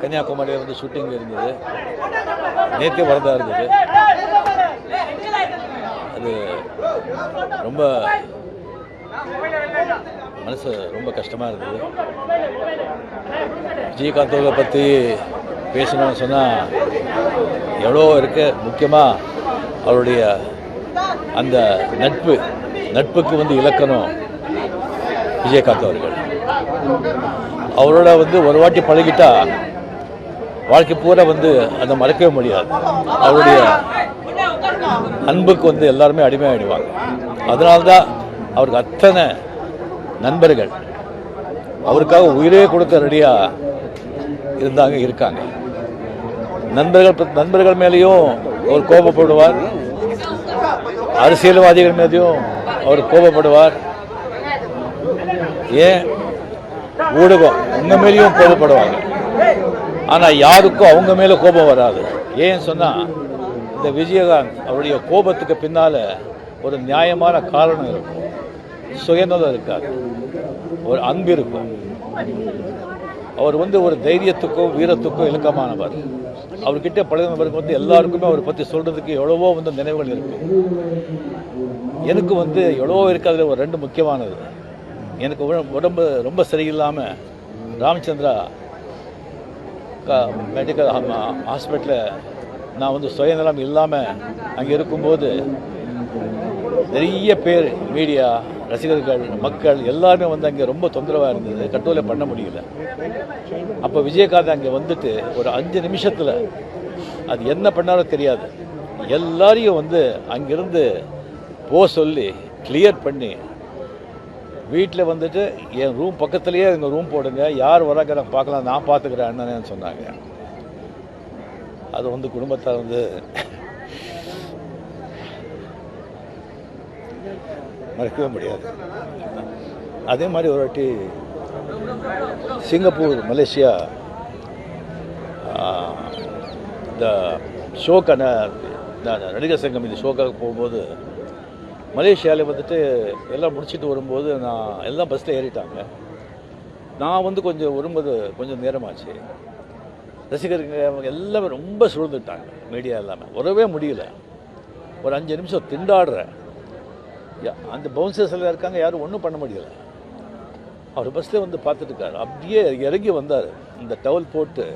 கன்னியாகுமரியில் வந்து ஷூட்டிங் இருந்தது, நேற்று வரதா இருந்தது. அது ரொம்ப மனசு ரொம்ப கஷ்டமாக இருந்தது. விஜயகாந்த் அவர்களை பற்றி பேசணும்னு சொன்னால் எவ்வளோ இருக்கு. முக்கியமாக அவருடைய அந்த நட்புக்கு வந்து இலக்கணம் விஜயகாந்த் அவர்கள். அவரோட வந்து ஒரு வாட்டி பழகிட்டா வாழ்க்கை பூரா வந்து அதை மறக்கவே முடியாது. அவருடைய அன்புக்கு வந்து எல்லாருமே அடிமையாகிடுவாங்க. அதனால்தான் அவருக்கு அத்தனை நண்பர்கள் அவருக்காக உயிரே கொடுக்க ரெடியாக இருக்காங்க. நண்பர்கள் மேலேயும் அவர் கோபப்படுவார், அரசியல்வாதிகள் மீதையும் அவர் கோபப்படுவார். ஏன் ஊடகம் உங்க மேலேயும் கோபப்படுவாங்க, ஆனால் யாருக்கும் அவங்க மேலே கோபம் வராது. ஏன்னு சொன்னால் இந்த விஜயகாந்த் அவருடைய கோபத்துக்கு பின்னால் ஒரு நியாயமான காரணம் இருக்கும். சுயநலம் இருக்காது, ஒரு அன்பு இருக்கும். அவர் வந்து ஒரு தைரியத்துக்கும் வீரத்துக்கும் இலக்கமானவர். அவர்கிட்ட பழகினவருக்கு வந்து எல்லாருக்குமே அவரை பற்றி சொல்கிறதுக்கு எவ்வளவோ வந்து நினைவுகள் இருக்கும். எனக்கு வந்து எவ்வளவோ இருக்கிறதுல ஒரு ரெண்டு முக்கியமானது. எனக்கு உடம்பு ரொம்ப சரியில்லாமல் ராமச்சந்திரா மெடிக்கல் ஹாஸ்பிட்டலில் நான் வந்து சுயநலம் இல்லாமல் அங்கே இருக்கும்போது நிறைய பேர், மீடியா, ரசிகர்கள், மக்கள் எல்லாருமே வந்து அங்கே ரொம்ப தொந்தரவாக இருந்தது. கண்ட்ரோலே பண்ண முடியல. அப்போ விஜயகாந்த் அங்கே வந்துட்டு ஒரு 5 நிமிஷத்தில் அது என்ன பண்ணாலும் தெரியாது, எல்லாரையும் வந்து அங்கிருந்து சொல்லி கிளியர் பண்ணி வீட்டில் வந்துட்டு என் ரூம் பக்கத்துலேயே எங்கள் ரூம் போடுங்க, யார் வராங்க நான் பார்க்கலாம், நான் பார்த்துக்கிறேன் அண்ணனேன்னு சொன்னாங்க. அது வந்து குடும்பத்தார் வந்து மறக்கவே முடியாது. அதே மாதிரி ஒரு வாட்டி சிங்கப்பூர், மலேசியா இந்த ஷோக்கான நடிகர் சங்கம் இந்த ஷோக்காக போகும்போது மலேசியாவில் வந்துட்டு எல்லாம் முடிச்சுட்டு வரும்போது நான் எல்லாம் பஸ்ஸில் ஏறிட்டாங்க. நான் வந்து கொஞ்சம் வரும்போது கொஞ்சம் நேரமாச்சு. ரசிகர்கள் அவங்க எல்லாமே ரொம்ப சூழ்ந்துட்டாங்க. மீடியா எல்லாமே வரவே முடியல. ஒரு 5 நிமிஷம் திண்டாடுறேன். அந்த பவுன்சர்ஸ் எல்லாம் இருக்காங்க, யாரும் ஒன்றும் பண்ண முடியல. அவர் பஸ்ஸில் வந்து பார்த்துட்டு இருக்காரு. அப்படியே இறங்கி வந்தார், இந்த டவல் போட்டு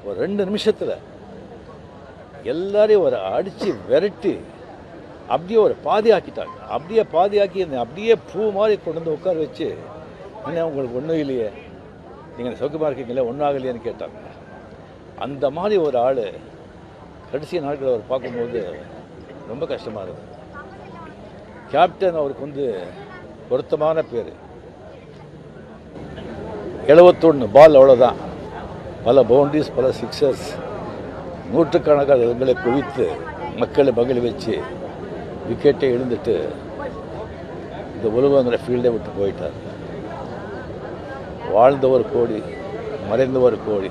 ஒரு 2 நிமிஷத்தில் எல்லாரையும் ஒரு அடித்து விரட்டி அப்படியே ஒரு பாதியாக்கிட்டாங்க. அப்படியே பாதியாக்கி அப்படியே பூ மாதிரி கொண்டு வந்து உட்கார வச்சு, என்ன உங்களுக்கு ஒன்றும் இல்லையே, நீங்கள் சௌக்கியமாக இருக்கீங்களே, ஒன்றும் ஆகலையேன்னு கேட்டாங்க. அந்த மாதிரி ஒரு ஆள் கடைசி நாட்கள் அவர் பார்க்கும்போது ரொம்ப கஷ்டமாக இருக்குது. கேப்டன் அவருக்கு வந்து பொருத்தமான பேர். 71 பால், அவ்வளோதான். பல பவுண்டரிஸ், பல சிக்ஸர்ஸ், நூற்றுக்கணக்கான இடங்களை குவித்து மக்களை மகிழ வச்சு விக்கெட்டை எழுந்துட்டு இந்த உலகங்கிற ஃபீல்டை விட்டு போயிட்டார். வாழ்ந்தவர் கோடி, மறைந்தவர் கோடி,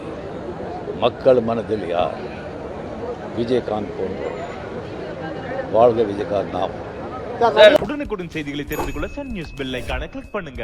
மக்கள் மனதில் யார்? விஜயகாந்த் போன்றோர். வாழ்க விஜயகாந்த் நாம். உடனுக்குடன் செய்திகளை தெரிந்து கொள்ள சன் நியூஸ் பெல் ஐகானை கிளிக் பண்ணுங்க.